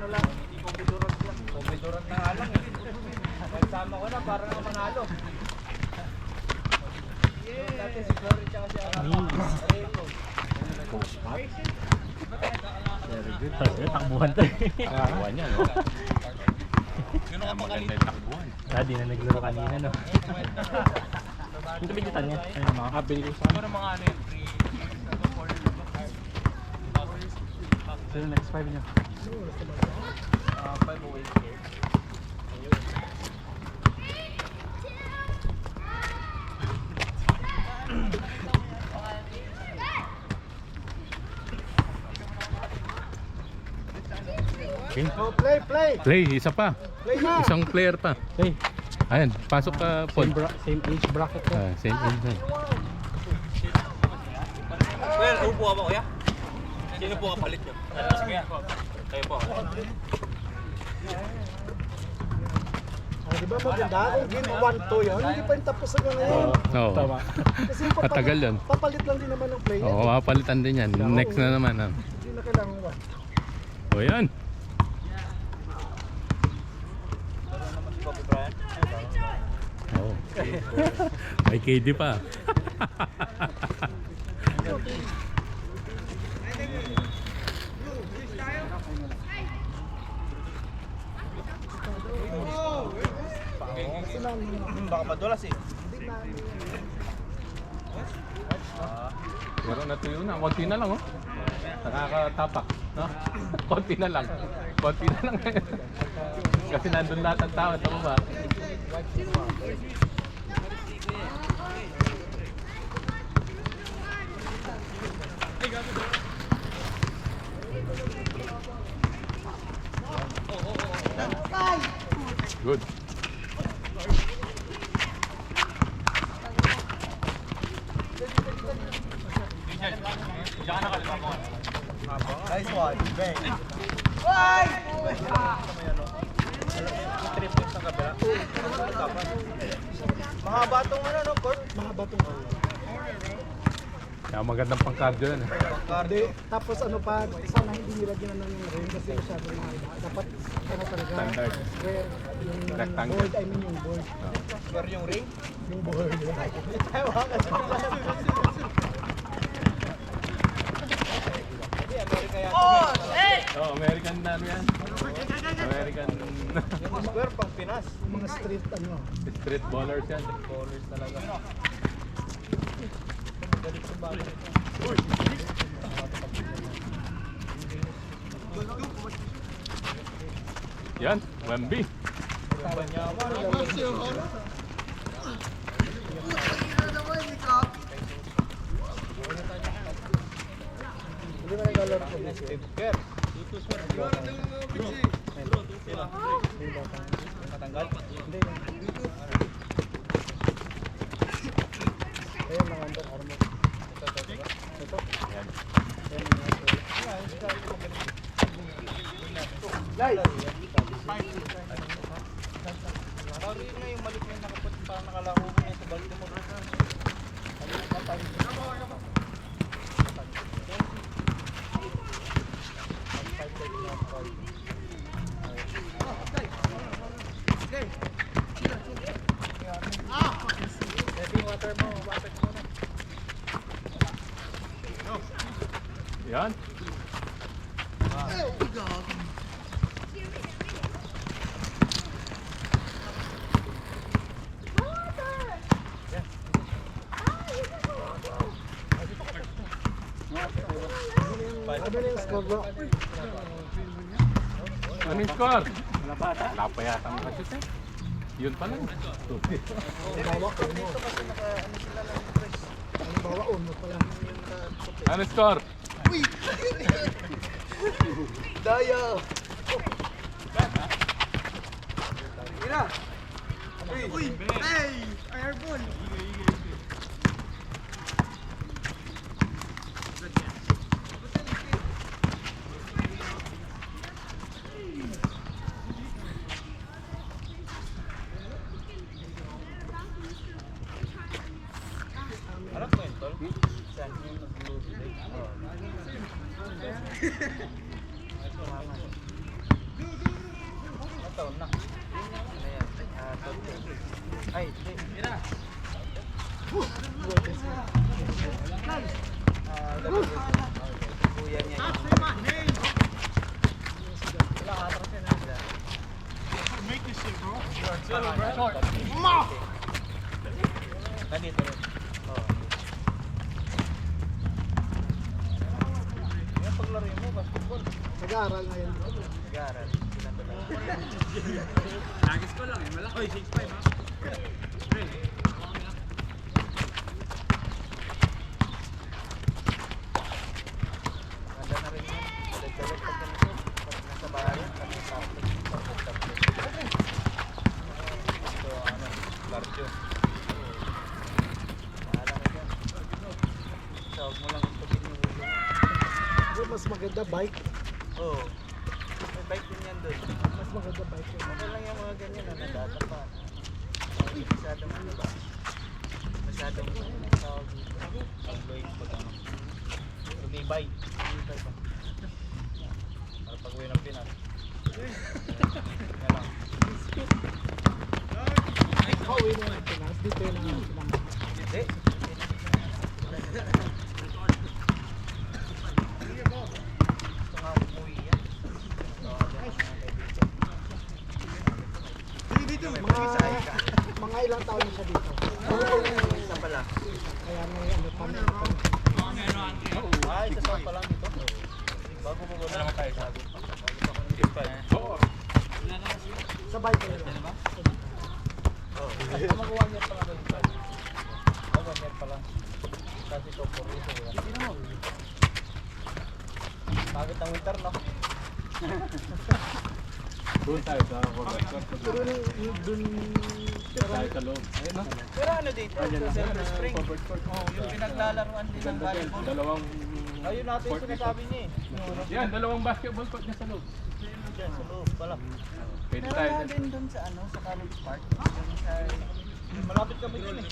ano lang, kombidurat lang. Kombidurat na nga lang eh. Nagsama ko na para na manalo. Dati si Flory tsaka si Areko. Very good. Takbuhan to eh. Takbuhan yan, no? Sino ka maganda yung takbuhan? Di na naglaro kanina, no? Yung tumigitan niya. Ayun, makakabili ko sa Ano mga ano yun? Sino next 5 niya? 5 away. Okay. Oh, play! Play, isa pa. Play na! Isang player pa. Hey, Ayan, pasok ka, Paul. same age bracket ko. Same age na. Well, upo ka ba kuya? Sino po kapalit nyo? Sige. Kayo po. Di ba maganda kung game 1-2 yun? Hindi pa yung tapos na ngayon. Oo. Tama. Kasi Matagal yun. papalit lang din naman ng player. Oo, mapalitan din yan. Next na naman. Ha? Hindi na kailangan 1. O yan. Oo. May KD pa. Baka madulas eh. Meron na tuyo na. Konti na lang, oh. Nakakatapak. No? Konti na lang. Konti na lang. Kasi nandun lahat ang tao. Ito ba? Good. Nice one. Bang. Mahaba tong ano no, Court? Mahaba itong Kaya magandang pang-cardio yan. Hindi. Tapos ano pa, sana hindi nilagyan na ng ring kasi masyado mahal. Dapat ano talaga, Standard. square, yung Rectangle. board, I mean yung board. Square yung ring? Yung board. Hindi, Amerika yan. Oh, American na ano yan. American Yung square pang Pinas. Yung mga street ano. street ballers yan. Ballers talaga. Galit sa bagay. Yan, Wemby. Hindi ba naglalaro ko na siya? Steve Kerr. Matanggal? Hindi. Ayun, mga Under Armour. Ito. Yan. Guys! Sorry na yung malik na nakapot parang nakalako mo yan sa Baltimore. Water mo, water mo na. Yan. Ano na yung score bro? Ano yung score? Wala pa yata ang kasut eh. Yun pa lang. Halimbawa, uno. Halimbawa, uno pa lang. Ano yung score? Daya! Ina! Uy! Hey! Airball! Harap ko yun, Tol? Saan yung nag-blue today? Ilang taon na? Ano yan? Ay, hindi. Kuya niya yun. Nandito rin. Oo. Yung paglaro mo, basketball. Nag-aaral na yan. Nag-aaral. Ilan ba lang? Nagis ko lang eh. Malaki. Oy, 6'5" ha? Ganda na rin yun. Dalag-dalag pag ganito. Pag nasa bahay, pag nasa tapos. Ito, ano, cardio. Bahala ka dyan. Sawag mo lang tubig yung ulo mo. Pero mas maganda bike. Oo. May bike din yan doon. Mas maganda bike. Okay lang yung mga ganyan na nadata pa. Masyadong ano ba? Masyadong tawag dito. Pag-load pag ano. Lumibay. Lumibay ba? Para pag-uwi ng Pinas. Yan lang. Pauwi na yung Pinas. Dito yun ang pinamahal. Hindi. Gusto nga umuwi yan. Mga ilang taon na siya dito. Isa pala. Kaya may ano pa na. Ay, isa pa lang dito. Bago mo ba naman tayo sabi? Oo. Sa bike na yun. Magawa niya pala doon. Magawa niya pala. Kasi ito, puro ito. Bakit ang winter, no? Doon tayo sa Corvette Court. Pero dun, Doon tayo sa loob. Ayun no? Pero ano dito? Sa Silver Spring. Corvette Court. Yung pinaglalaroan din ng Ganda din. volleyball. Dalawang Ayun natin yung sinasabi niya eh. Yung ano, yan, dalawang basketball court niya sa loob. dyan sa loob pala. Pwede Pero tayo wala dyan. din doon sa ano, sa College Park. Doon sa... Malapit kami dun eh.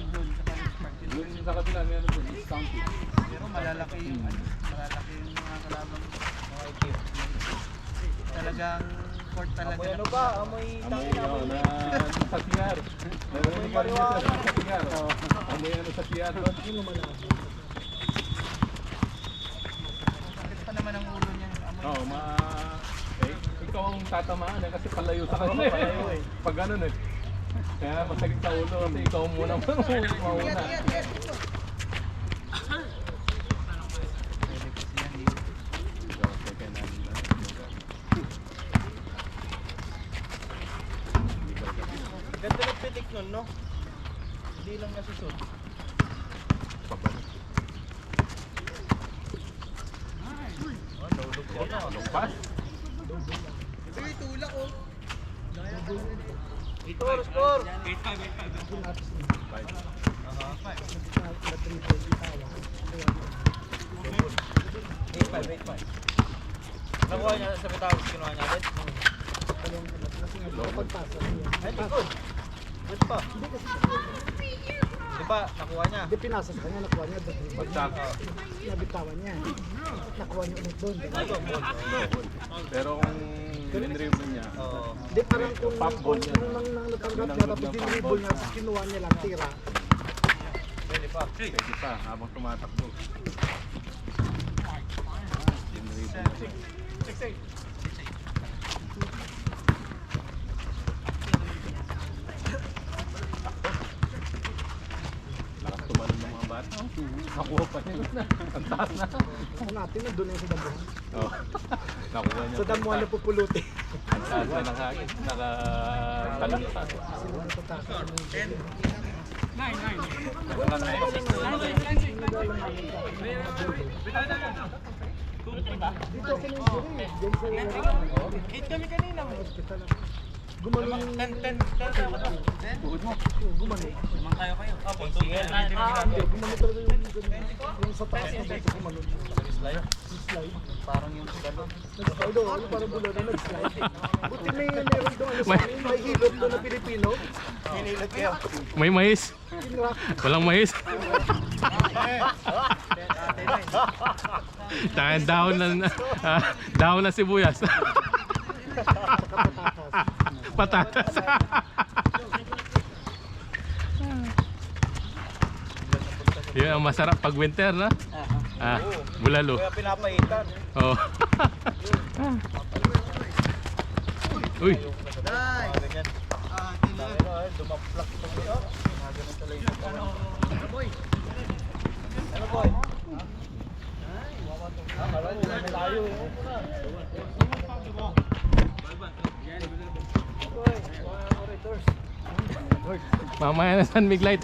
Doon sa College Park. Doon sa kabila, meron doon. East County. Pero malalaki yung ano, malalaki yung mga kalaban. Mga equip. Talagang court talaga. Amoy ano ba? Amoy Amoy tangin, ano amoy. na sa CR. Narinig ka rin niya sa CR. Amoy ano sa CR doon. Bakit pa naman ang ulo niya? Amoy. Oo, ikaw ang tatamaan eh, kasi palayo sa kanya eh. palayo eh. Pag ganun eh. Kaya masakit sa ulo kasi ikaw muna mauna. Ganda ng pitik nun, no? Hindi lang nasusot. Oh, naulog siya na. Pas? Score! 8-5. Nakuha niya sa Pitawis, kinuha niya agad. pagpasa. Ay, good. Good pa. Di ba, nakuha niya? Hindi pinasa sa kanya, nakuha niya doon. Bagsak. Nabitawan niya. Nakuha niya ulit doon. Pero kung in-dribble niya, Oo. Hindi parang kung Pop ball niya. nang natanggap niya, tapos dinribble niya, tapos kinuha niya lang, tira. Pwede pa. pwede pa habang tumatakbo. In-dribble niya. Lakas tumalon ng mga bata. Nakuha pa niya na. Ang taas na. Kung natin, nandun yung sa damuhan. Oh. Nakuha niya. Sa damuhan na pupulutin. Ang taas na ng hangin. Nakatalon pa. Sila na tatakas. Dito ako ng jury. Diyan sa Hit kami kanina. hospital. Gumanon yung... 10. Bukod mo. Gumanon. Kayo. Single. Hindi, gumanon talaga yung sa taas na dito gumanon. Slide. Slide. Parang yung gano'n. Nag-slide ano parang bulo na nag-slide. Buti meron doon ano sa amin, may hilot doon na Pilipino. Hinilot kayo. May mais. Kinrak. Walang mais. Tsaka dahon na sibuyas. Kapatakas. patatas. Yun ang masarap pag winter, no? Ah, bulalo. Kaya pinapaitan. Oh. Uy. Ganyan. Dumaplak ito niyo. Ganun talaga yung ano boy? Ano boy? Tayo eh. Mamaya na San Mig Light.